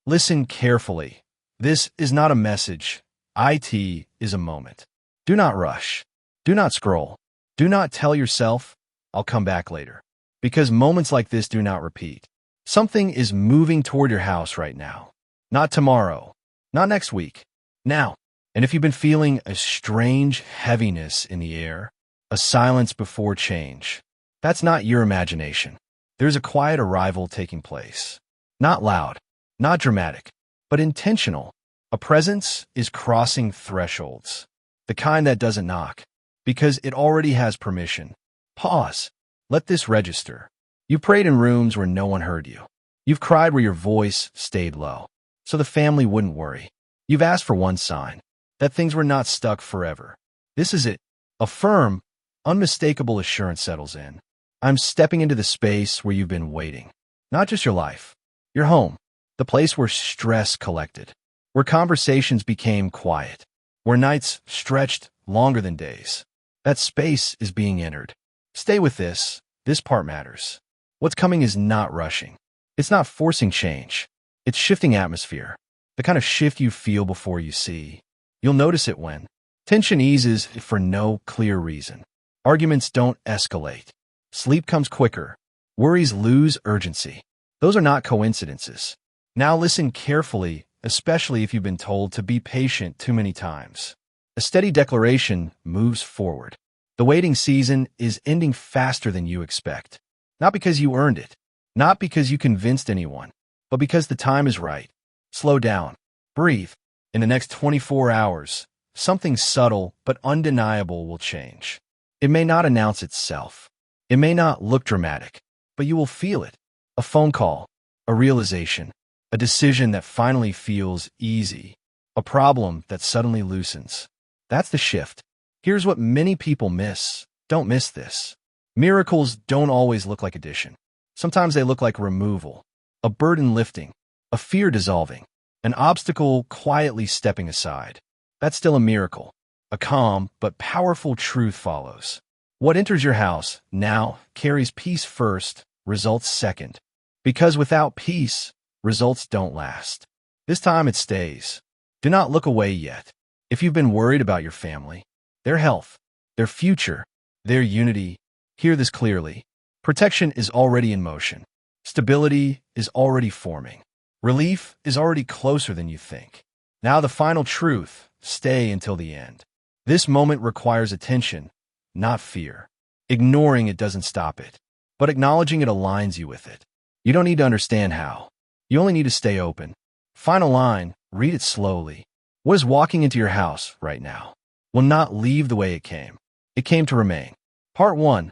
Listen carefully. This is not a message. It is a moment. Do not rush. Do not scroll. Do not tell yourself, I'll come back later. Because moments like this do not repeat. Something is moving toward your house right now. Not tomorrow. Not next week. Now. And if you've been feeling a strange heaviness in the air, a silence before change, that's not your imagination. There's a quiet arrival taking place. Not loud, not dramatic, but intentional. A presence is crossing thresholds. The kind that doesn't knock, because it already has permission. Pause. Let this register. You prayed in rooms where no one heard you. You've cried where your voice stayed low, so the family wouldn't worry. You've asked for one sign, that things were not stuck forever. This is it. A firm, unmistakable assurance settles in. I'm stepping into the space where you've been waiting. Not just your life, your home, the place where stress collected, where conversations became quiet, where nights stretched longer than days. That space is being entered. Stay with this. This part matters. What's coming is not rushing. It's not forcing change. It's shifting atmosphere. The kind of shift you feel before you see. You'll notice it when tension eases for no clear reason. Arguments don't escalate. Sleep comes quicker. Worries lose urgency. Those are not coincidences. Now listen carefully, especially if you've been told to be patient too many times. A steady declaration moves forward. The waiting season is ending faster than you expect. Not because you earned it, not because you convinced anyone, but because the time is right. Slow down. Breathe. In the next 24 hours, something subtle but undeniable will change. It may not announce itself. It may not look dramatic, but you will feel it. A phone call, a realization, a decision that finally feels easy, a problem that suddenly loosens. That's the shift. Here's what many people miss. Don't miss this. Miracles don't always look like addition. Sometimes they look like removal, a burden lifting, a fear dissolving, an obstacle quietly stepping aside. That's still a miracle. A calm but powerful truth follows. What enters your house now carries peace first, results second. Because without peace, results don't last. This time it stays. Do not look away yet. If you've been worried about your family, their health, their future, their unity, hear this clearly. Protection is already in motion. Stability is already forming. Relief is already closer than you think. Now the final truth, stay until the end. This moment requires attention, not fear. Ignoring it doesn't stop it, but acknowledging it aligns you with it. You don't need to understand how. You only need to stay open. Final line, read it slowly. What is walking into your house right now will not leave the way it came. It came to remain. Part 1.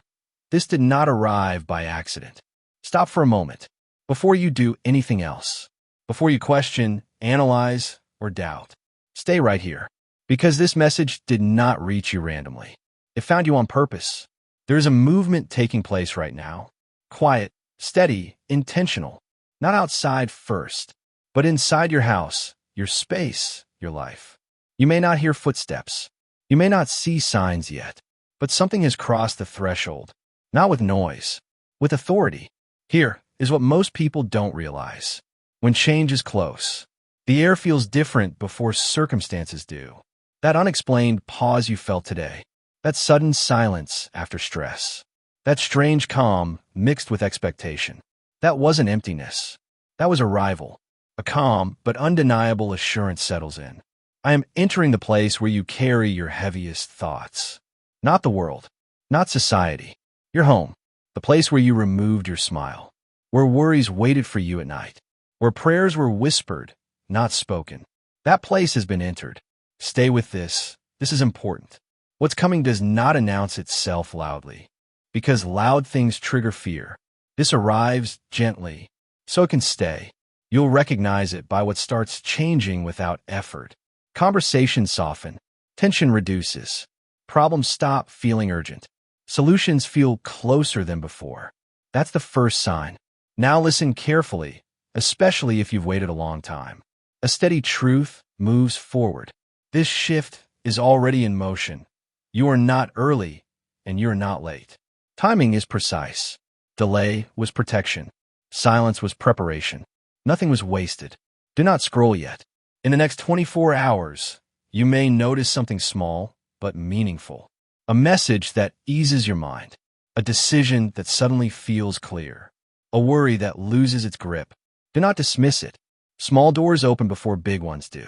This did not arrive by accident. Stop for a moment. Before you do anything else. Before you question, analyze, or doubt. Stay right here. Because this message did not reach you randomly. It found you on purpose. There is a movement taking place right now. Quiet, steady, intentional. Not outside first, but inside your house, your space, your life. You may not hear footsteps. You may not see signs yet, but something has crossed the threshold. Not with noise, with authority. Here is what most people don't realize. When change is close, the air feels different before circumstances do. That unexplained pause you felt today, that sudden silence after stress, that strange calm mixed with expectation, that wasn't emptiness. That was arrival. A calm but undeniable assurance settles in. I am entering the place where you carry your heaviest thoughts. Not the world, not society. Your home, the place where you removed your smile, where worries waited for you at night, where prayers were whispered, not spoken. That place has been entered. Stay with this. This is important. What's coming does not announce itself loudly, because loud things trigger fear. This arrives gently, so it can stay. You'll recognize it by what starts changing without effort. Conversations soften. Tension reduces. Problems stop feeling urgent. Solutions feel closer than before. That's the first sign. Now listen carefully, especially if you've waited a long time. A steady truth moves forward. This shift is already in motion. You are not early, and you're not late. Timing is precise. Delay was protection. Silence was preparation. Nothing was wasted. Do not scroll yet. In the next 24 hours, you may notice something small but meaningful. A message that eases your mind. A decision that suddenly feels clear. A worry that loses its grip. Do not dismiss it. Small doors open before big ones do.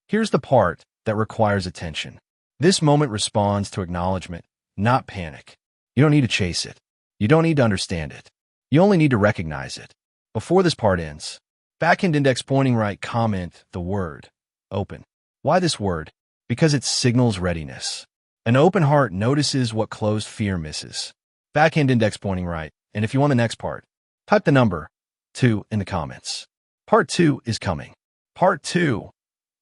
Here's the part that requires attention. This moment responds to acknowledgement, not panic. You don't need to chase it. You don't need to understand it. You only need to recognize it. Before this part ends, back-end index pointing right, comment the word open. Why this word? Because it signals readiness. An open heart notices what closed fear misses. Back-end index pointing right. And if you want the next part, type the number 2 in the comments. Part 2 is coming. Part 2.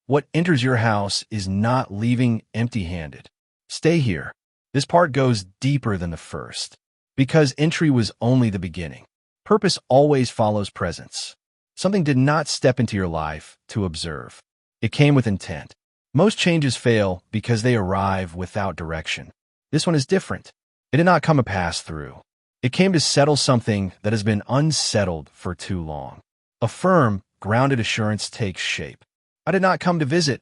What enters your house is not leaving empty-handed. Stay here. This part goes deeper than the first. Because entry was only the beginning. Purpose always follows presence. Something did not step into your life to observe. It came with intent. Most changes fail because they arrive without direction. This one is different. It did not come to pass through. It came to settle something that has been unsettled for too long. A firm, grounded assurance takes shape. I did not come to visit.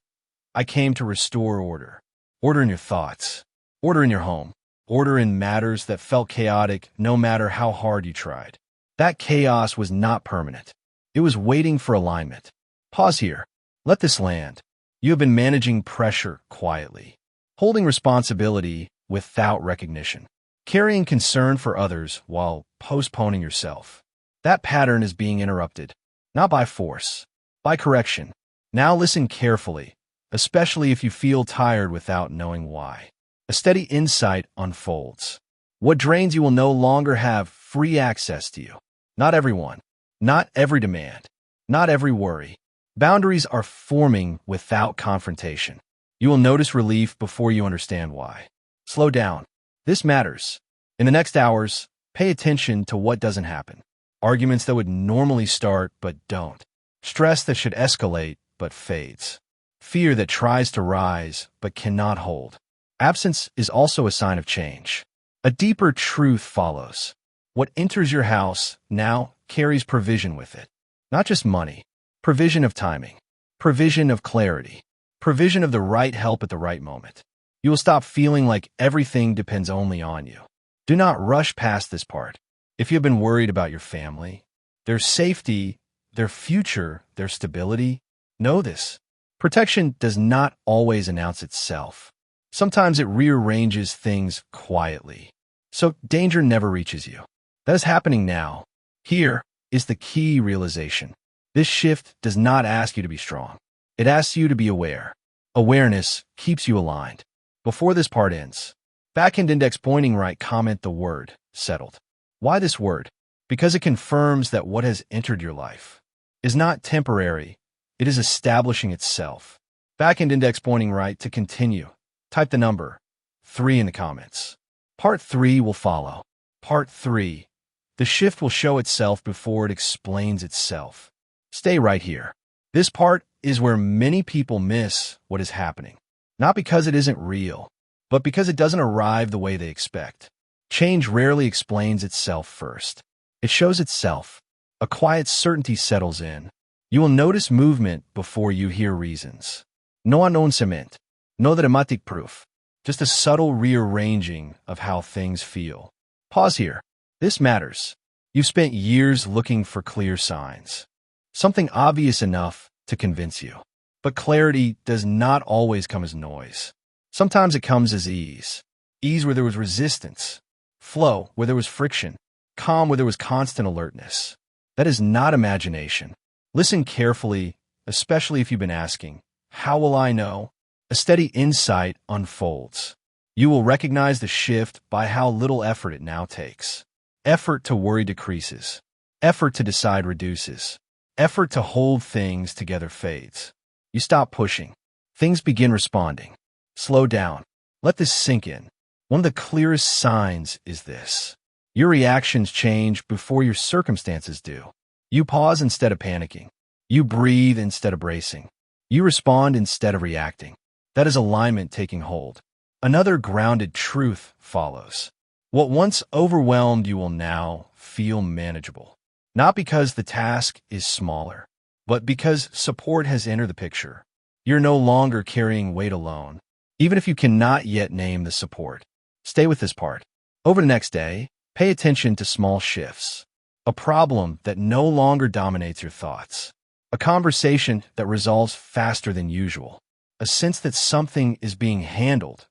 I came to restore order. Order in your thoughts. Order in your home. Order in matters that felt chaotic no matter how hard you tried. That chaos was not permanent. It was waiting for alignment. Pause here. Let this land. You have been managing pressure quietly, holding responsibility without recognition, carrying concern for others while postponing yourself. That pattern is being interrupted, not by force, by correction. Now listen carefully, especially if you feel tired without knowing why. A steady insight unfolds. What drains you will no longer have free access to you. Not everyone, not every demand, not every worry. Boundaries are forming without confrontation. You will notice relief before you understand why. Slow down. This matters. In the next hours, pay attention to what doesn't happen. Arguments that would normally start but don't. Stress that should escalate but fades. Fear that tries to rise but cannot hold. Absence is also a sign of change. A deeper truth follows. What enters your house now carries provision with it. Not just money. Provision of timing. Provision of clarity. Provision of the right help at the right moment. You will stop feeling like everything depends only on you. Do not rush past this part. If you have been worried about your family, their safety, their future, their stability, know this. Protection does not always announce itself. Sometimes it rearranges things quietly. So danger never reaches you. That is happening now. Here is the key realization. This shift does not ask you to be strong. It asks you to be aware. Awareness keeps you aligned. Before this part ends, back-end index pointing right, comment the word settled. Why this word? Because it confirms that what has entered your life is not temporary. It is establishing itself. Back-end index pointing right to continue. Type the number 3 in the comments. Part 3 will follow. Part 3. The shift will show itself before it explains itself. Stay right here. This part is where many people miss what is happening. Not because it isn't real, but because it doesn't arrive the way they expect. Change rarely explains itself first. It shows itself. A quiet certainty settles in. You will notice movement before you hear reasons. No announcement. No dramatic proof. Just a subtle rearranging of how things feel. Pause here. This matters. You've spent years looking for clear signs. Something obvious enough to convince you. But clarity does not always come as noise. Sometimes it comes as ease. Ease where there was resistance. Flow where there was friction. Calm where there was constant alertness. That is not imagination. Listen carefully, especially if you've been asking, how will I know? A steady insight unfolds. You will recognize the shift by how little effort it now takes. Effort to worry decreases. Effort to decide reduces. Effort to hold things together fades. You stop pushing. Things begin responding. Slow down. Let this sink in. One of the clearest signs is this. Your reactions change before your circumstances do. You pause instead of panicking. You breathe instead of bracing. You respond instead of reacting. That is alignment taking hold. Another grounded truth follows. What once overwhelmed you will now feel manageable. Not because the task is smaller, but because support has entered the picture. You're no longer carrying weight alone, even if you cannot yet name the support. Stay with this part. Over the next day, pay attention to small shifts. A problem that no longer dominates your thoughts. A conversation that resolves faster than usual. A sense that something is being handled,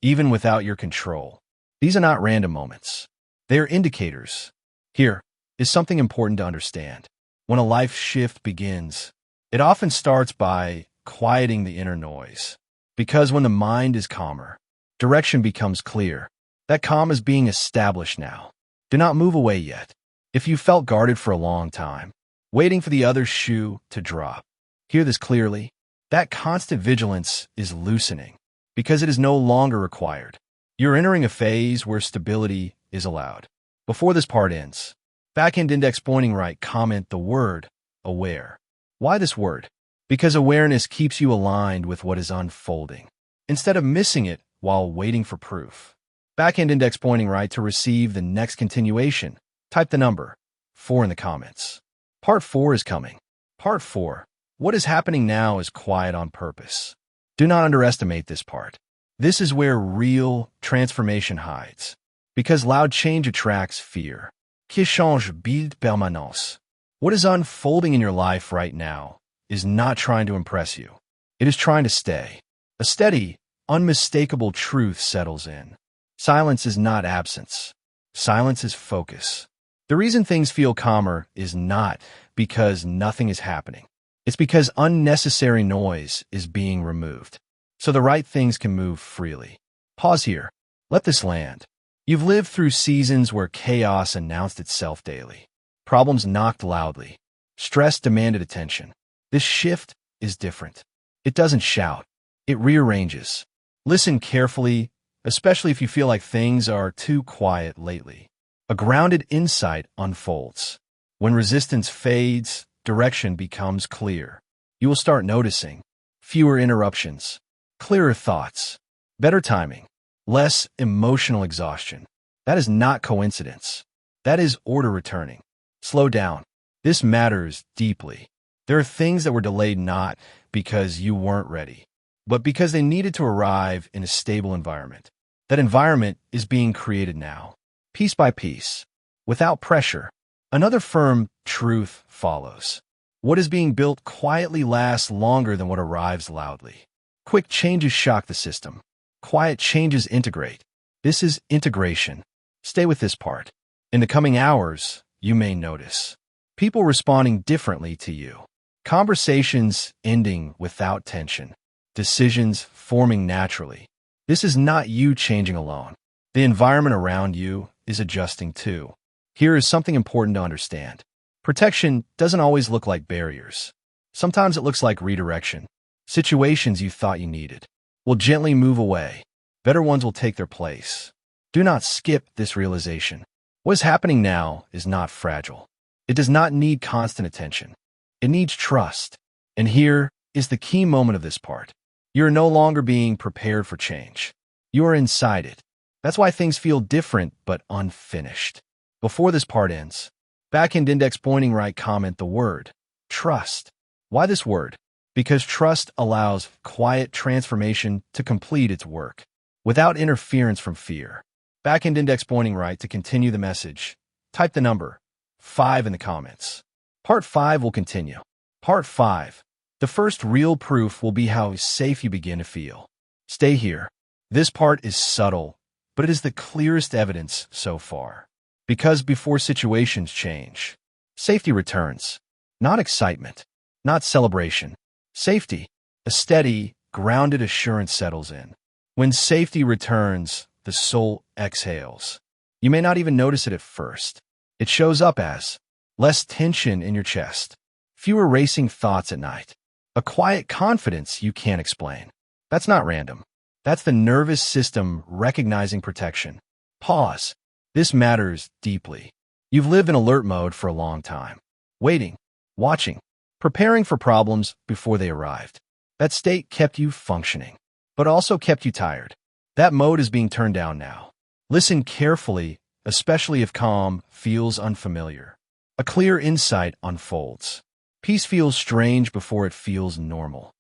even without your control. These are not random moments. They are indicators. Here is something important to understand. When a life shift begins, it often starts by quieting the inner noise. Because when the mind is calmer, direction becomes clear. That calm is being established now. Do not move away yet. If you felt guarded for a long time, waiting for the other shoe to drop, hear this clearly. That constant vigilance is loosening because it is no longer required. You're entering a phase where stability is allowed. Before this part ends, back-end index pointing right, comment the word aware. Why this word? Because awareness keeps you aligned with what is unfolding, instead of missing it while waiting for proof. Back-end index pointing right to receive the next continuation. Type the number 4 in the comments. Part 4 is coming. Part 4. What is happening now is quiet on purpose. Do not underestimate this part. This is where real transformation hides. Because loud change attracts fear. Qui change build permanence. What is unfolding in your life right now is not trying to impress you. It is trying to stay. A steady, unmistakable truth settles in. Silence is not absence. Silence is focus. The reason things feel calmer is not because nothing is happening. It's because unnecessary noise is being removed, so the right things can move freely. Pause here. Let this land. You've lived through seasons where chaos announced itself daily. Problems knocked loudly. Stress demanded attention. This shift is different. It doesn't shout. It rearranges. Listen carefully, especially if you feel like things are too quiet lately. A grounded insight unfolds. When resistance fades, direction becomes clear. You will start noticing fewer interruptions, clearer thoughts, better timing, less emotional exhaustion. That is not coincidence. That is order returning. Slow down. This matters deeply. There are things that were delayed not because you weren't ready, but because they needed to arrive in a stable environment. That environment is being created now, piece by piece, without pressure. Another firm truth follows. What is being built quietly lasts longer than what arrives loudly. Quick changes shock the system. Quiet changes integrate. This is integration. Stay with this part. In the coming hours, you may notice people responding differently to you. Conversations ending without tension. Decisions forming naturally. This is not you changing alone. The environment around you is adjusting too. Here is something important to understand. Protection doesn't always look like barriers. Sometimes it looks like redirection. Situations you thought you needed will gently move away. Better ones will take their place. Do not skip this realization. What is happening now is not fragile. It does not need constant attention. It needs trust. And here is the key moment of this part. You are no longer being prepared for change. You are inside it. That's why things feel different but unfinished. Before this part ends, back-end index pointing right, comment the word trust. Why this word? Because trust allows quiet transformation to complete its work without interference from fear. Back-end index pointing right to continue the message. Type the number 5 in the comments. Part 5 will continue. Part 5. The first real proof will be how safe you begin to feel. Stay here. This part is subtle, but it is the clearest evidence so far. Because before situations change, safety returns. Not excitement, not celebration. Safety. A steady, grounded assurance settles in. When safety returns, the soul exhales. You may not even notice it at first. It shows up as less tension in your chest, fewer racing thoughts at night, a quiet confidence you can't explain. That's not random. That's the nervous system recognizing protection. Pause. This matters deeply. You've lived in alert mode for a long time, waiting, watching, preparing for problems before they arrived. That state kept you functioning, but also kept you tired. That mode is being turned down now. Listen carefully, especially if calm feels unfamiliar. A clear insight unfolds. Peace feels strange before it feels normal.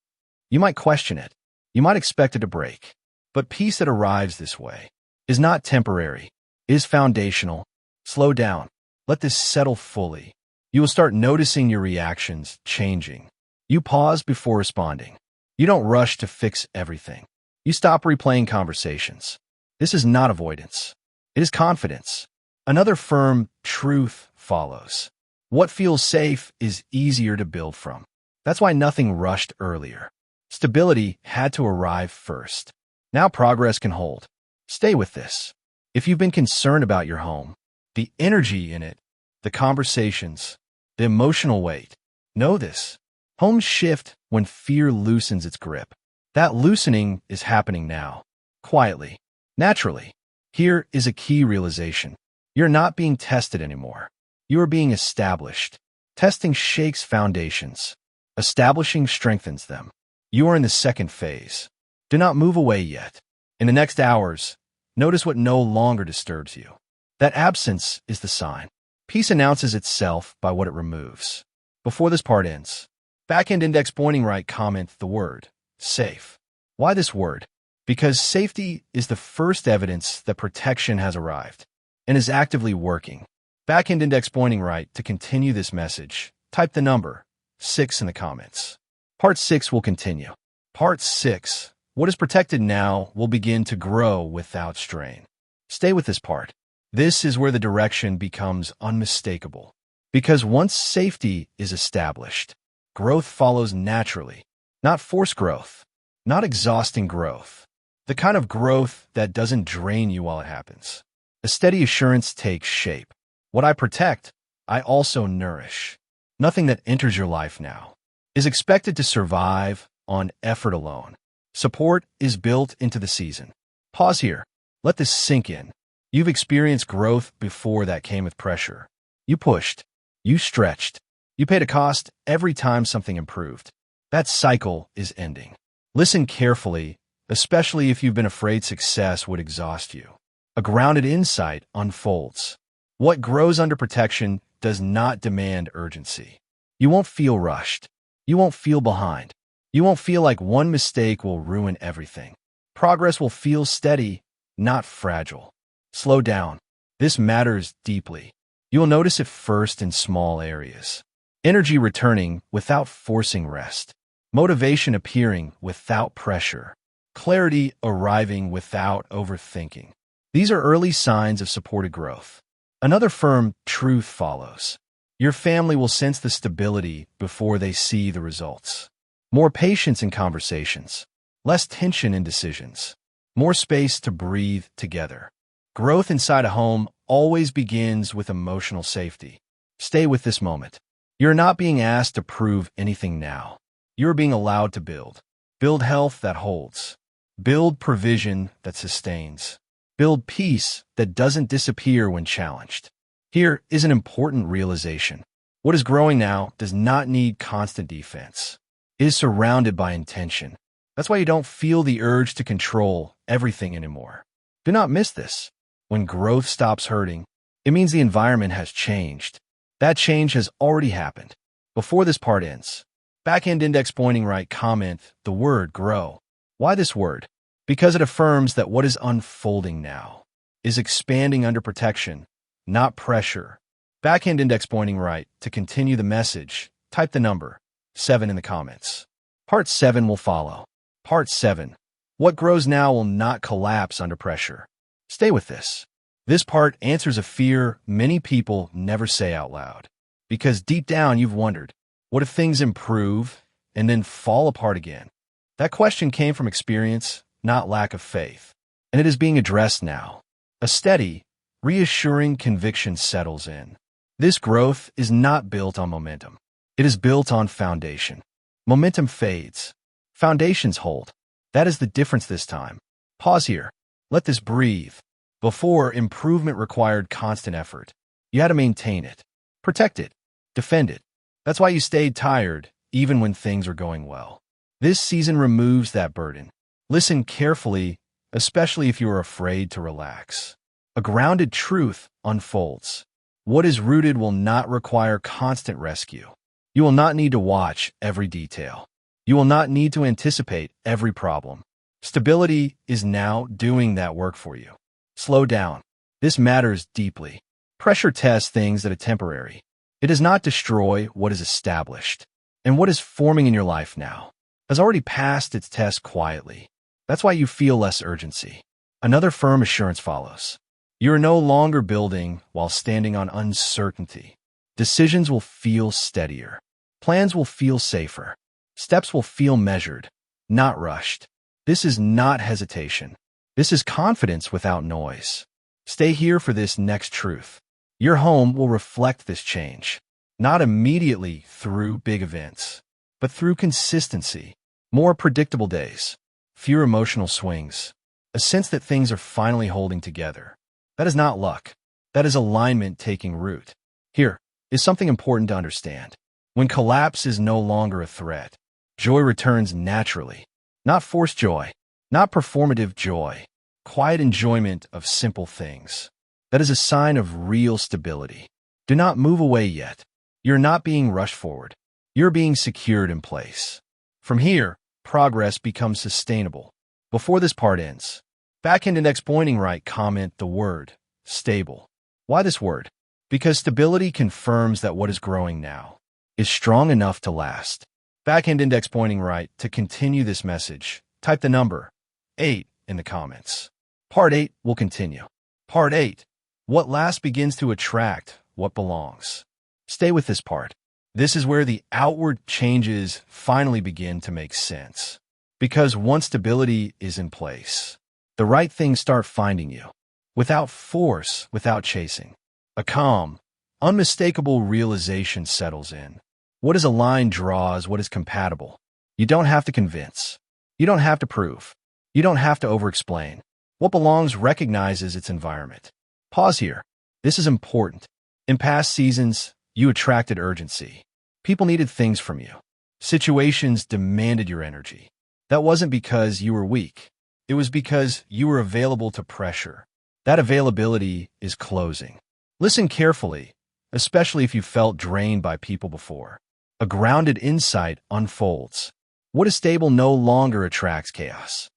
You might question it. You might expect it to break. But peace that arrives this way is not temporary, is foundational. Slow down. Let this settle fully. You will start noticing your reactions changing. You pause before responding. You don't rush to fix everything. You stop replaying conversations. This is not avoidance. It is confidence. Another firm truth follows. What feels safe is easier to build from. That's why nothing rushed earlier. Stability had to arrive first. Now progress can hold. Stay with this. If you've been concerned about your home, the energy in it, the conversations, the emotional weight, know this. Homes shift when fear loosens its grip. That loosening is happening now, quietly, naturally. Here is a key realization. You're not being tested anymore. You are being established. Testing shakes foundations. Establishing strengthens them. You are in the second phase. Do not move away yet. In the next hours, notice what no longer disturbs you. That absence is the sign. Peace announces itself by what it removes. Before this part ends, back-end index pointing right comment the word safe. Why this word? Because safety is the first evidence that protection has arrived and is actively working. Back-end index pointing right to continue this message. Type the number 6 in the comments. Part 6 will continue. Part 6. What is protected now will begin to grow without strain. Stay with this part. This is where the direction becomes unmistakable. Because once safety is established, growth follows naturally. Not forced growth. Not exhausting growth. The kind of growth that doesn't drain you while it happens. A steady assurance takes shape. What I protect, I also nourish. Nothing that enters your life now is expected to survive on effort alone. Support is built into the season. Pause here. Let this sink in. You've experienced growth before that came with pressure. You pushed. You stretched. You paid a cost every time something improved. That cycle is ending. Listen carefully, especially if you've been afraid success would exhaust you. A grounded insight unfolds. What grows under protection does not demand urgency. You won't feel rushed. You won't feel behind. You won't feel like one mistake will ruin everything. Progress will feel steady, not fragile. Slow down. This matters deeply. You will notice it first in small areas. Energy returning without forcing rest. Motivation appearing without pressure. Clarity arriving without overthinking. These are early signs of supported growth. Another firm truth follows. Your family will sense the stability before they see the results. More patience in conversations. Less tension in decisions. More space to breathe together. Growth inside a home always begins with emotional safety. Stay with this moment. You're not being asked to prove anything now. You're being allowed to build. Build health that holds. Build provision that sustains. Build peace that doesn't disappear when challenged. Here is an important realization. What is growing now does not need constant defense. It is surrounded by intention. That's why you don't feel the urge to control everything anymore. Do not miss this. When growth stops hurting, it means the environment has changed. That change has already happened. Before this part ends, back-end index pointing right comment the word grow. Why this word? Because it affirms that what is unfolding now is expanding under protection, not pressure. Back-end index pointing right to continue the message. Type the number 7 in the comments. Part 7 will follow. Part 7. What grows now will not collapse under pressure. Stay with this. This part answers a fear many people never say out loud. Because deep down you've wondered, what if things improve and then fall apart again? That question came from experience, not lack of faith. And it is being addressed now. A steady, reassuring conviction settles in. This growth is not built on momentum. It is built on foundation. Momentum fades. Foundations hold. That is the difference this time. Pause here. Let this breathe. Before, improvement required constant effort. You had to maintain it. Protect it. Defend it. That's why you stayed tired, even when things are going well. This season removes that burden. Listen carefully, especially if you are afraid to relax. A grounded truth unfolds. What is rooted will not require constant rescue. You will not need to watch every detail. You will not need to anticipate every problem. Stability is now doing that work for you. Slow down. This matters deeply. Pressure tests things that are temporary. It does not destroy what is established. And what is forming in your life now has already passed its test quietly. That's why you feel less urgency. Another firm assurance follows. You are no longer building while standing on uncertainty. Decisions will feel steadier. Plans will feel safer. Steps will feel measured, not rushed. This is not hesitation. This is confidence without noise. Stay here for this next truth. Your home will reflect this change, not immediately through big events, but through consistency, more predictable days, fewer emotional swings, a sense that things are finally holding together. That is not luck. That is alignment taking root. Here is something important to understand. When collapse is no longer a threat, joy returns naturally. Not forced joy, not performative joy, quiet enjoyment of simple things. That is a sign of real stability. Do not move away yet. You're not being rushed forward. You're being secured in place. From here, progress becomes sustainable. Before this part ends, backhand index pointing right, comment the word stable. Why this word? Because stability confirms that what is growing now is strong enough to last. Backhand index pointing right, to continue this message, type the number 8 in the comments. Part 8 will continue. Part 8. What last begins to attract what belongs. Stay with this part. This is where the outward changes finally begin to make sense. Because once stability is in place, the right things start finding you. Without force, without chasing. A calm, unmistakable realization settles in. What is aligned draws what is compatible. You don't have to convince. You don't have to prove. You don't have to over-explain. What belongs recognizes its environment. Pause here. This is important. In past seasons, you attracted urgency. People needed things from you. Situations demanded your energy. That wasn't because you were weak. It was because you were available to pressure. That availability is closing. Listen carefully, especially if you felt drained by people before. A grounded insight unfolds. What is stable no longer attracts chaos.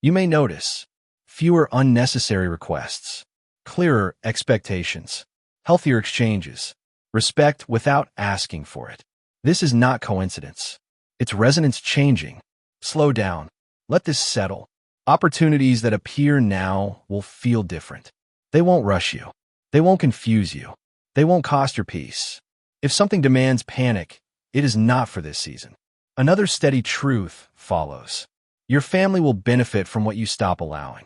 You may notice fewer unnecessary requests, clearer expectations, healthier exchanges, respect without asking for it. This is not coincidence. It's resonance changing. Slow down. Let this settle. Opportunities that appear now will feel different. They won't rush you. They won't confuse you. They won't cost your peace. If something demands panic, it is not for this season. Another steady truth follows. Your family will benefit from what you stop allowing.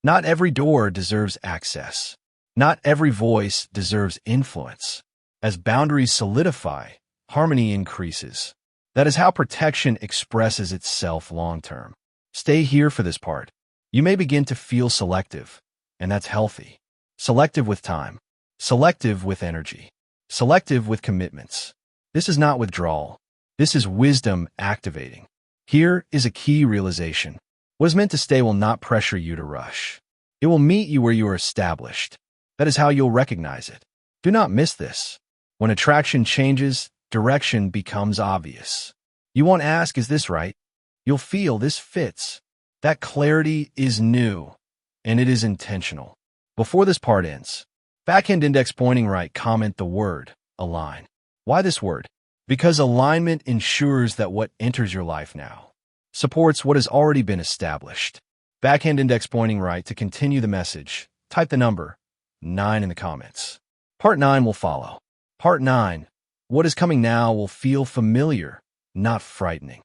Not every door deserves access. Not every voice deserves influence. As boundaries solidify, harmony increases. That is how protection expresses itself long-term. Stay here for this part. You may begin to feel selective, and that's healthy. Selective with time. Selective with energy. Selective with commitments. This is not withdrawal. This is wisdom activating. Here is a key realization. What is meant to stay will not pressure you to rush. It will meet you where you are established. That is how you'll recognize it. Do not miss this. When attraction changes, direction becomes obvious. You won't ask, is this right? You'll feel this fits. That clarity is new, and it is intentional. Before this part ends, backhand index pointing right, comment the word align. Why this word? Because alignment ensures that what enters your life now supports what has already been established. Backhand index pointing right, to continue the message, type the number 9 in the comments. Part 9 will follow. Part 9. What is coming now will feel familiar, not frightening.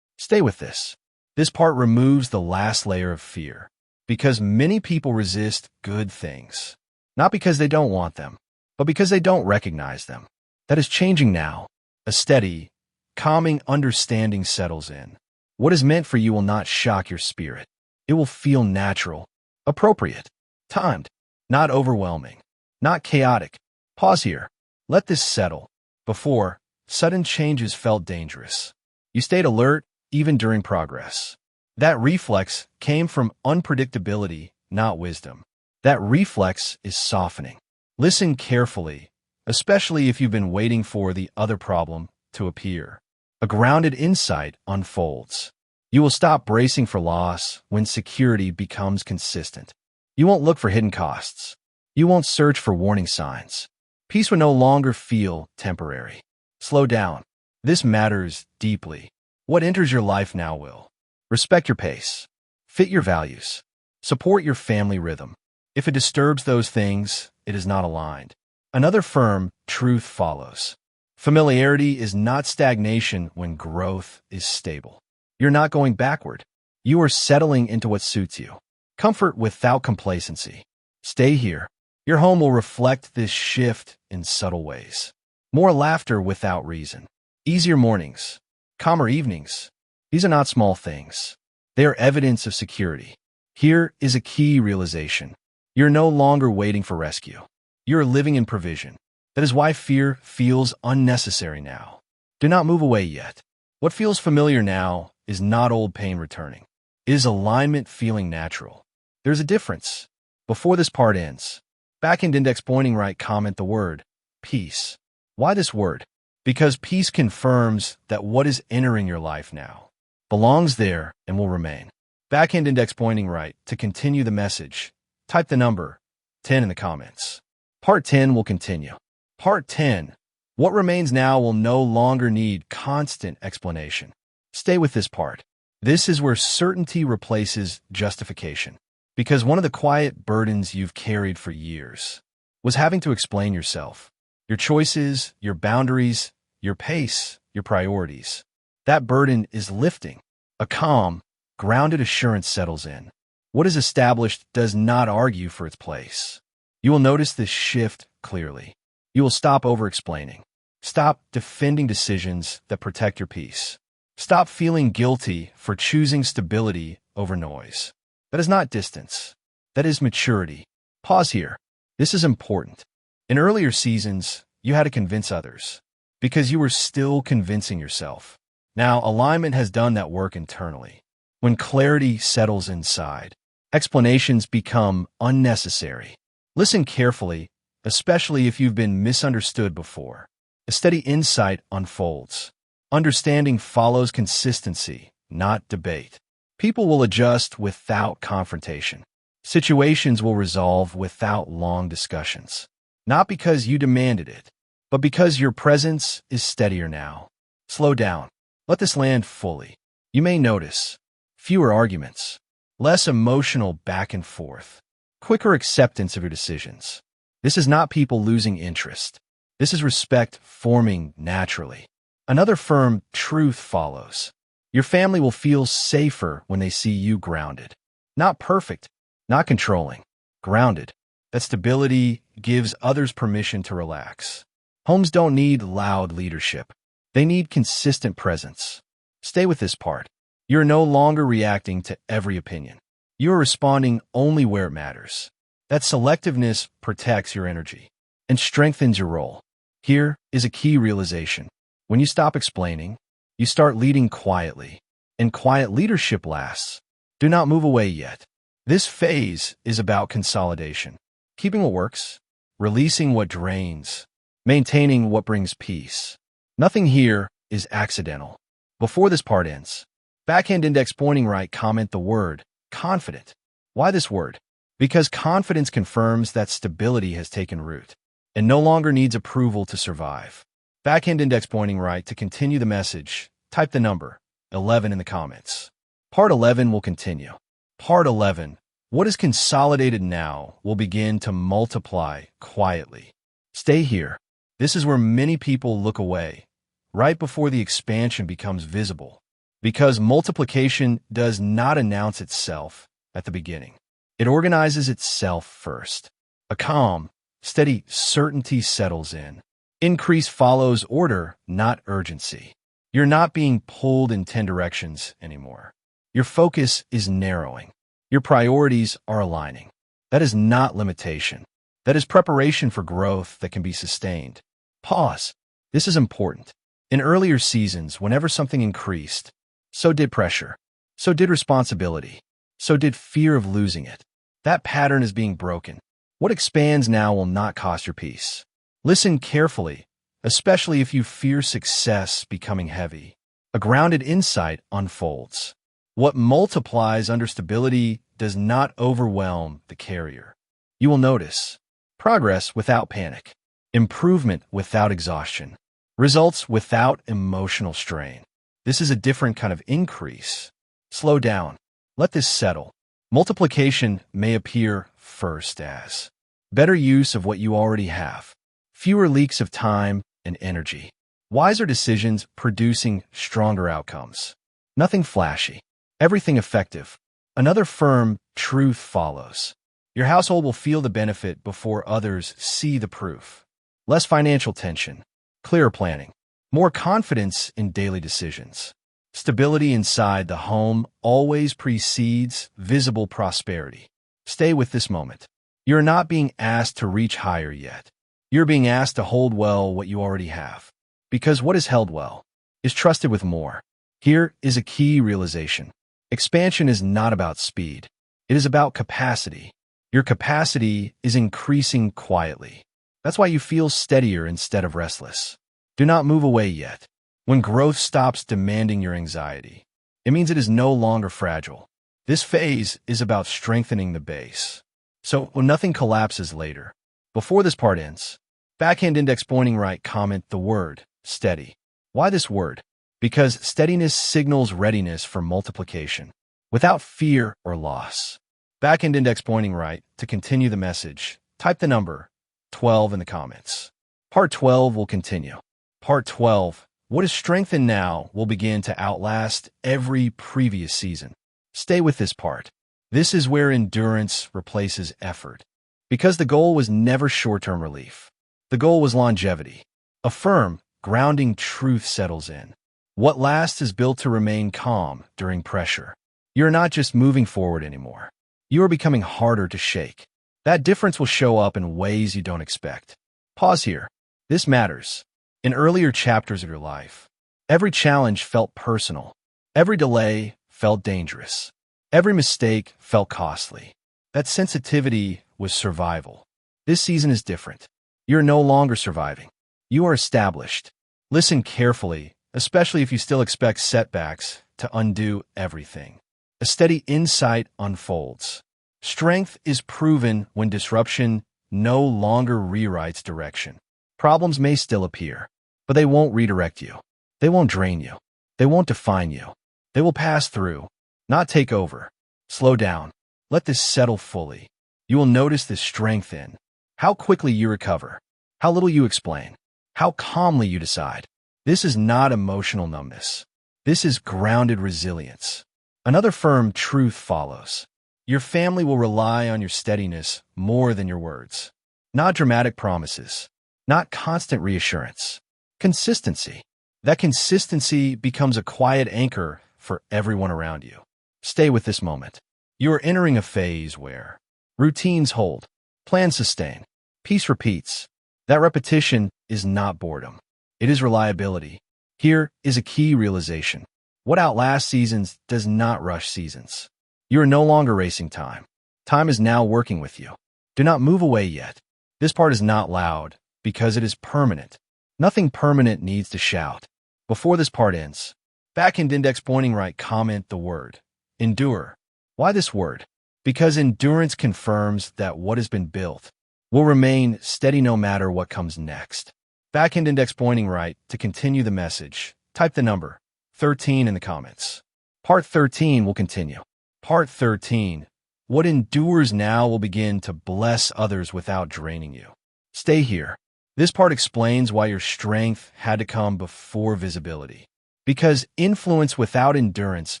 Stay with this. This part removes the last layer of fear, because many people resist good things, not because they don't want them, but because they don't recognize them. That is changing now. A steady, calming understanding settles in. What is meant for you will not shock your spirit. It will feel natural, appropriate, timed, not overwhelming, not chaotic. Pause here. Let this settle. Before, sudden changes felt dangerous. You stayed alert even during progress. That reflex came from unpredictability, not wisdom. That reflex is softening. Listen carefully, especially if you've been waiting for the other problem to appear. A grounded insight unfolds. You will stop bracing for loss when security becomes consistent. You won't look for hidden costs. You won't search for warning signs. Peace will no longer feel temporary. Slow down. This matters deeply. What enters your life now will. Respect your pace. Fit your values. Support your family rhythm. If it disturbs those things, it is not aligned. Another firm truth follows. Familiarity is not stagnation when growth is stable. You're not going backward. You are settling into what suits you. Comfort without complacency. Stay here. Your home will reflect this shift in subtle ways. More laughter without reason. Easier mornings. Calmer evenings. These are not small things. They are evidence of security. Here is a key realization. You're no longer waiting for rescue. You're living in provision. That is why fear feels unnecessary now. Do not move away yet. What feels familiar now is not old pain returning. It is alignment feeling natural. There's a difference. Before this part ends, back-end index pointing right, comment the word peace. Why this word? Because peace confirms that what is entering your life now belongs there and will remain. Back-end index pointing right, to continue the message, type the number 10 in the comments. Part 10 will continue. Part 10. What remains now will no longer need constant explanation. Stay with this part. This is where certainty replaces justification. Because one of the quiet burdens you've carried for years was having to explain yourself, your choices, your boundaries, your pace, your priorities. That burden is lifting. A calm, grounded assurance settles in. What is established does not argue for its place. You will notice this shift clearly. You will stop over-explaining. Stop defending decisions that protect your peace. Stop feeling guilty for choosing stability over noise. That is not distance. That is maturity. Pause here. This is important. In earlier seasons, you had to convince others because you were still convincing yourself. Now, alignment has done that work internally. When clarity settles inside, explanations become unnecessary. Listen carefully, especially if you've been misunderstood before. A steady insight unfolds. Understanding follows consistency, not debate. People will adjust without confrontation. Situations will resolve without long discussions. Not because you demanded it, but because your presence is steadier now. Slow down. Let this land fully. You may notice fewer arguments, less emotional back and forth, quicker acceptance of your decisions. This is not people losing interest. This is respect forming naturally. Another firm truth follows. Your family will feel safer when they see you grounded. Not perfect, not controlling, grounded. That stability gives others permission to relax. Homes don't need loud leadership. They need consistent presence. Stay with this part. You're no longer reacting to every opinion. You are responding only where it matters. That selectiveness protects your energy and strengthens your role. Here is a key realization. When you stop explaining, you start leading quietly, and quiet leadership lasts. Do not move away yet. This phase is about consolidation, keeping what works, releasing what drains, maintaining what brings peace. Nothing here is accidental. Before this part ends, backhand index pointing right, comment the word confident. Why this word? Because confidence confirms that stability has taken root and no longer needs approval to survive. Backhand index pointing right, to continue the message, type the number 11 in the comments. Part 11 will continue. Part 11. What is consolidated now will begin to multiply quietly. Stay here. This is where many people look away, right before the expansion becomes visible, because multiplication does not announce itself at the beginning. It organizes itself first. A calm, steady certainty settles in. Increase follows order, not urgency. You're not being pulled in 10 directions anymore. Your focus is narrowing. Your priorities are aligning. That is not limitation. That is preparation for growth that can be sustained. Pause. This is important. In earlier seasons, whenever something increased, so did pressure. So did responsibility. So did fear of losing it. That pattern is being broken. What expands now will not cost your peace. Listen carefully, especially if you fear success becoming heavy. A grounded insight unfolds. What multiplies under stability does not overwhelm the carrier. You will notice progress without panic, improvement without exhaustion, results without emotional strain. This is a different kind of increase. Slow down. Let this settle. Multiplication may appear first as better use of what you already have, fewer leaks of time and energy, wiser decisions producing stronger outcomes. Nothing flashy, everything effective. Another firm truth follows. Your household will feel the benefit before others see the proof. Less financial tension, clearer planning, more confidence in daily decisions. Stability inside the home always precedes visible prosperity. Stay with this moment. You're not being asked to reach higher yet. You're being asked to hold well what you already have. Because what is held well is trusted with more. Here is a key realization. Expansion is not about speed. It is about capacity. Your capacity is increasing quietly. That's why you feel steadier instead of restless. Do not move away yet. When growth stops demanding your anxiety, it means it is no longer fragile. This phase is about strengthening the base. So when nothing collapses later, before this part ends, backhand index pointing right, comment the word steady. Why this word? Because steadiness signals readiness for multiplication, without fear or loss. Backhand index pointing right, to continue the message, type the number 12 in the comments. Part 12 will continue. Part 12. What is strengthened now will begin to outlast every previous season. Stay with this part. This is where endurance replaces effort. Because the goal was never short-term relief. The goal was longevity. A firm, grounding truth settles in. What lasts is built to remain calm during pressure. You're not just moving forward anymore. You are becoming harder to shake. That difference will show up in ways you don't expect. Pause here. This matters. In earlier chapters of your life, every challenge felt personal. Every delay felt dangerous. Every mistake felt costly. That sensitivity was survival. This season is different. You're no longer surviving. You are established. Listen carefully, especially if you still expect setbacks to undo everything. A steady insight unfolds. Strength is proven when disruption no longer rewrites direction. Problems may still appear, but they won't redirect you. They won't drain you. They won't define you. They will pass through, not take over. Slow down. Let this settle fully. You will notice this strength in how quickly you recover, how little you explain, how calmly you decide. This is not emotional numbness. This is grounded resilience. Another firm truth follows. Your family will rely on your steadiness more than your words. Not dramatic promises, not constant reassurance. Consistency. That consistency becomes a quiet anchor for everyone around you. Stay with this moment. You are entering a phase where routines hold, plans sustain, peace repeats. That repetition is not boredom. It is reliability. Here is a key realization. What outlasts seasons does not rush seasons. You are no longer racing time. Time is now working with you. Do not move away yet. This part is not loud because it is permanent. Nothing permanent needs to shout. Before this part ends, backhand index pointing right, comment the word endure. Why this word? Because endurance confirms that what has been built will remain steady no matter what comes next. Backhand index pointing right, to continue the message, type the number 13 in the comments. Part 13 will continue. Part 13. What endures now will begin to bless others without draining you. Stay here. This part explains why your strength had to come before visibility. Because influence without endurance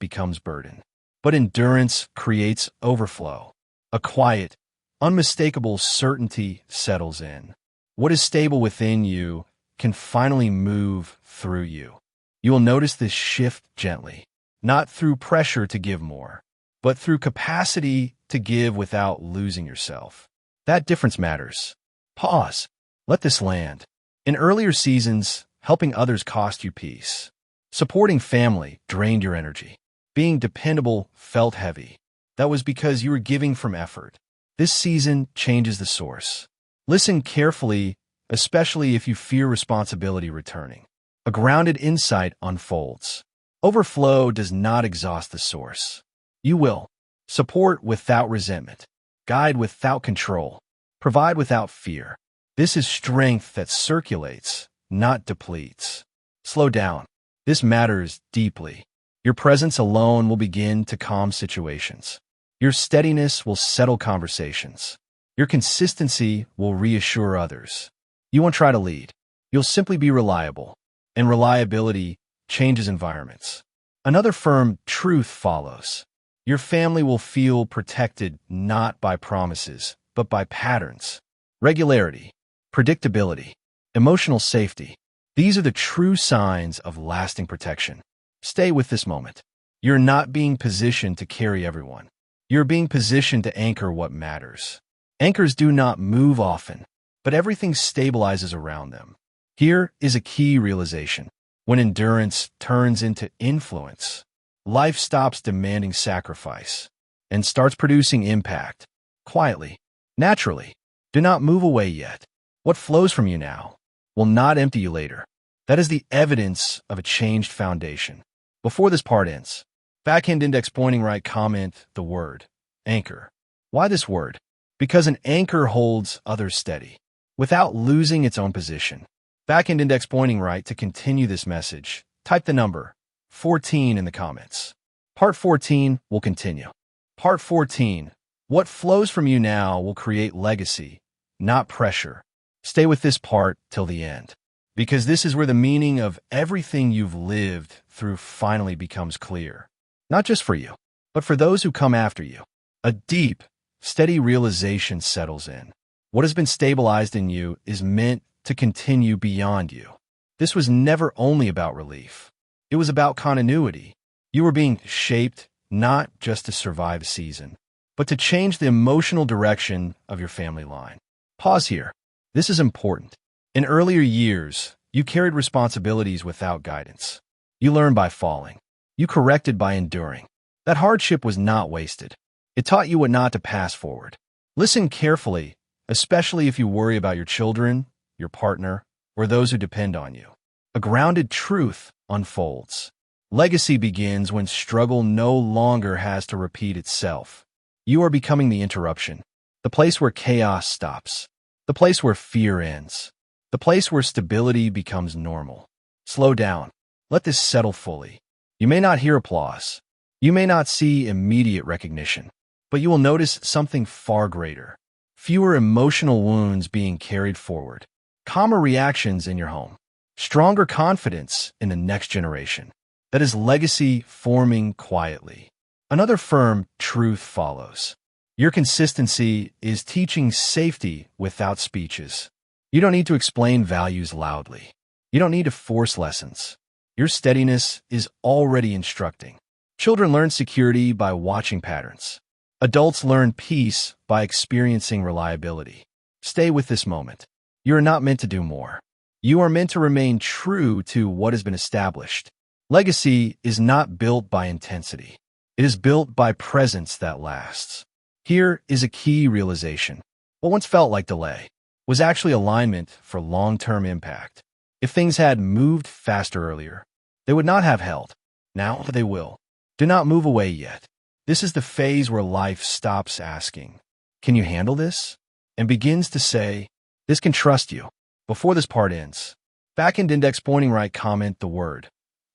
becomes burden. But endurance creates overflow. A quiet, unmistakable certainty settles in. What is stable within you can finally move through you. You will notice this shift gently, not through pressure to give more, but through capacity to give without losing yourself. That difference matters. Pause. Let this land. In earlier seasons, helping others cost you peace. Supporting family drained your energy. Being dependable felt heavy. That was because you were giving from effort. This season changes the source. Listen carefully especially if you fear responsibility returning. A grounded insight unfolds. Overflow does not exhaust the source. You will support without resentment, guide without control, provide without fear. This is strength that circulates, not depletes. Slow down. This matters deeply. Your presence alone will begin to calm situations. Your steadiness will settle conversations. Your consistency will reassure others. You won't try to lead. You'll simply be reliable. And reliability changes environments. Another firm truth follows. Your family will feel protected not by promises, but by patterns. Regularity, predictability, emotional safety. These are the true signs of lasting protection. Stay with this moment. You're not being positioned to carry everyone. You're being positioned to anchor what matters. Anchors do not move often, but everything stabilizes around them. Here is a key realization. When endurance turns into influence, life stops demanding sacrifice and starts producing impact. Quietly, naturally. Do not move away yet. What flows from you now will not empty you later. That is the evidence of a changed foundation. Before this part ends, backhand index pointing right, comment the word anchor. Why this word? Because an anchor holds others steady without losing its own position. Backhand index pointing right to continue this message. Type the number 14 in the comments. Part 14 will continue. Part 14. What flows from you now will create legacy, not pressure. Stay with this part till the end, because this is where the meaning of everything you've lived through finally becomes clear. Not just for you, but for those who come after you. A deep, steady realization settles in. What has been stabilized in you is meant to continue beyond you. This was never only about relief. It was about continuity. You were being shaped not just to survive a season, but to change the emotional direction of your family line. Pause here. This is important. In earlier years, you carried responsibilities without guidance. You learned by falling. You corrected by enduring. That hardship was not wasted. It taught you what not to pass forward. Listen carefully, especially if you worry about your children, your partner, or those who depend on you. A grounded truth unfolds. Legacy begins when struggle no longer has to repeat itself. You are becoming the interruption, the place where chaos stops, the place where fear ends, the place where stability becomes normal. Slow down. Let this settle fully. You may not hear applause. You may not see immediate recognition, but you will notice something far greater. Fewer emotional wounds being carried forward. Calmer reactions in your home. Stronger confidence in the next generation. That is legacy forming quietly. Another firm truth follows. Your consistency is teaching safety without speeches. You don't need to explain values loudly. You don't need to force lessons. Your steadiness is already instructing. Children learn security by watching patterns. Adults learn peace by experiencing reliability. Stay with this moment. You are not meant to do more. You are meant to remain true to what has been established. Legacy is not built by intensity. It is built by presence that lasts. Here is a key realization. What once felt like delay was actually alignment for long-term impact. If things had moved faster earlier, they would not have held. Now they will. Do not move away yet. This is the phase where life stops asking, "Can you handle this?" and begins to say, "This can trust you." Before this part ends, backhand index pointing right, comment the word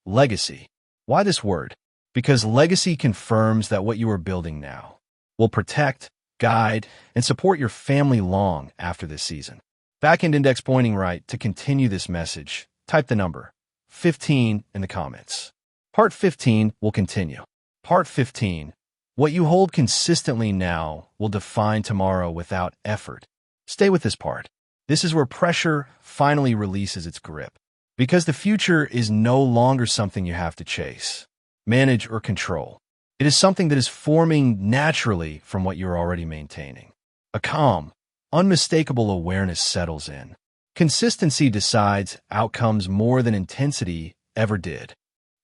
legacy. Why this word? Because legacy confirms that what you are building now will protect, guide, and support your family long after this season. Backhand index pointing right to continue this message. Type the number 15 in the comments. Part 15 will continue. Part 15. What you hold consistently now will define tomorrow without effort. Stay with this part. This is where pressure finally releases its grip. Because the future is no longer something you have to chase, manage, or control. It is something that is forming naturally from what you're already maintaining. A calm, unmistakable awareness settles in. Consistency decides outcomes more than intensity ever did.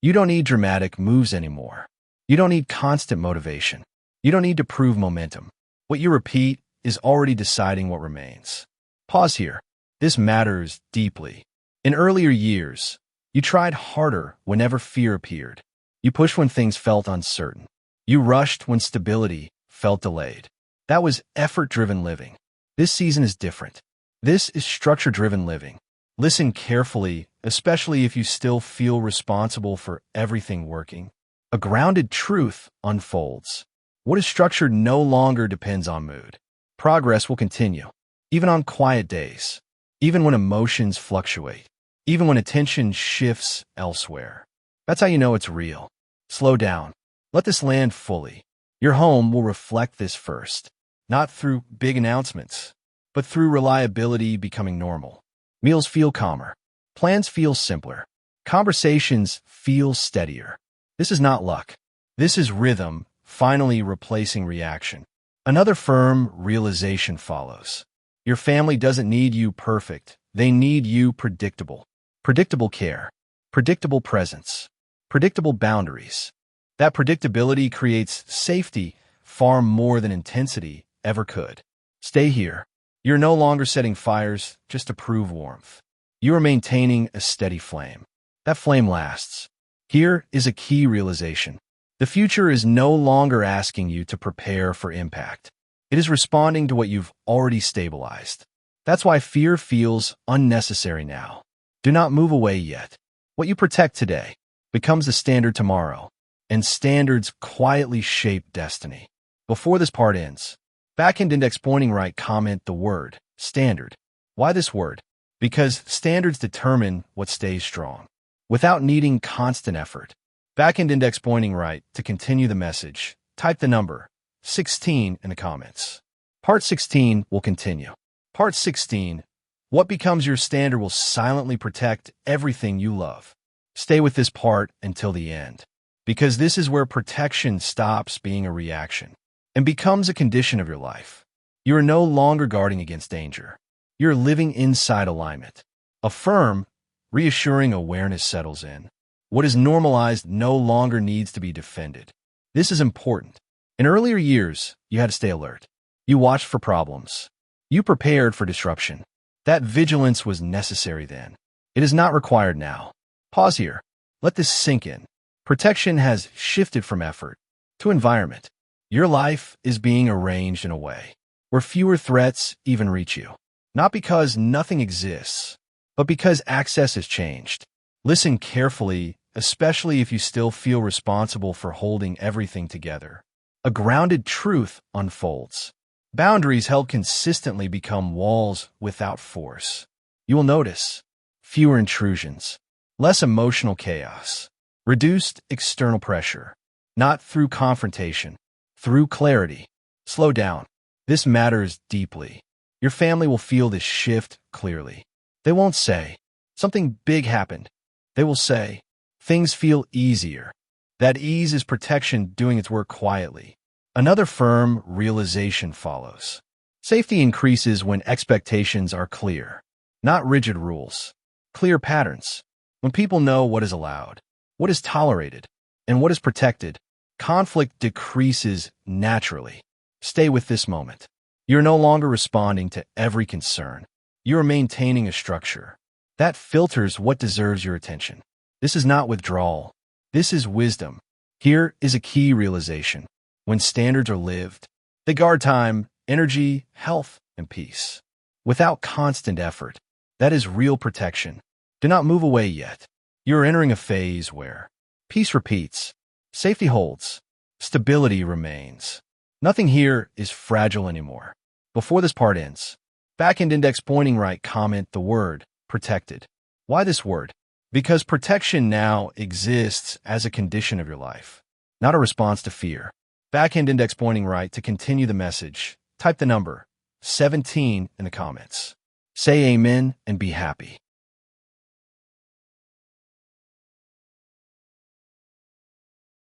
You don't need dramatic moves anymore. You don't need constant motivation. You don't need to prove momentum. What you repeat is already deciding what remains. Pause here. This matters deeply. In earlier years, you tried harder whenever fear appeared. You pushed when things felt uncertain. You rushed when stability felt delayed. That was effort-driven living. This season is different. This is structure-driven living. Listen carefully, especially if you still feel responsible for everything working. A grounded truth unfolds. What is structured no longer depends on mood. Progress will continue, even on quiet days, even when emotions fluctuate, even when attention shifts elsewhere. That's how you know it's real. Slow down. Let this land fully. Your home will reflect this first, not through big announcements, but through reliability becoming normal. Meals feel calmer. Plans feel simpler. Conversations feel steadier. This is not luck. This is rhythm, finally replacing reaction. Another firm realization follows. Your family doesn't need you perfect. They need you predictable. Predictable care. Predictable presence. Predictable boundaries. That predictability creates safety far more than intensity ever could. Stay here. You're no longer setting fires just to prove warmth. You are maintaining a steady flame. That flame lasts. Here is a key realization. The future is no longer asking you to prepare for impact. It is responding to what you've already stabilized. That's why fear feels unnecessary now. Do not move away yet. What you protect today becomes the standard tomorrow, and standards quietly shape destiny. Before this part ends, back-end index pointing right, comment the word standard. Why this word? Because standards determine what stays strong, without needing constant effort. Back-end index pointing right, to continue the message, type the number 16 in the comments. Part 16 will continue. Part 16, what becomes your standard will silently protect everything you love. Stay with this part until the end, because this is where protection stops being a reaction and becomes a condition of your life. You are no longer guarding against danger. You're living inside alignment. A firm, reassuring awareness settles in. What is normalized no longer needs to be defended. This is important. In earlier years, you had to stay alert. You watched for problems. You prepared for disruption. That vigilance was necessary then. It is not required now. Pause here. Let this sink in. Protection has shifted from effort to environment. Your life is being arranged in a way where fewer threats even reach you. Not because nothing exists, but because access has changed. Listen carefully, especially if you still feel responsible for holding everything together. A grounded truth unfolds. Boundaries held consistently become walls without force. You will notice fewer intrusions, less emotional chaos, reduced external pressure, not through confrontation, through clarity. Slow down. This matters deeply. Your family will feel this shift clearly. They won't say, something big happened. They will say, things feel easier. That ease is protection doing its work quietly. Another firm realization follows. Safety increases when expectations are clear, not rigid rules. Clear patterns. When people know what is allowed, what is tolerated, and what is protected, conflict decreases naturally. Stay with this moment. You're no longer responding to every concern. You are maintaining a structure that filters what deserves your attention. This is not withdrawal. This is wisdom. Here is a key realization. When standards are lived, they guard time, energy, health, and peace. Without constant effort, that is real protection. Do not move away yet. You are entering a phase where peace repeats, safety holds, stability remains. Nothing here is fragile anymore. Before this part ends, back-end index pointing right, comment the word protected. Why this word? Because protection now exists as a condition of your life, not a response to fear. Back-end index pointing right, to continue the message, type the number 17 in the comments. Say amen and be happy.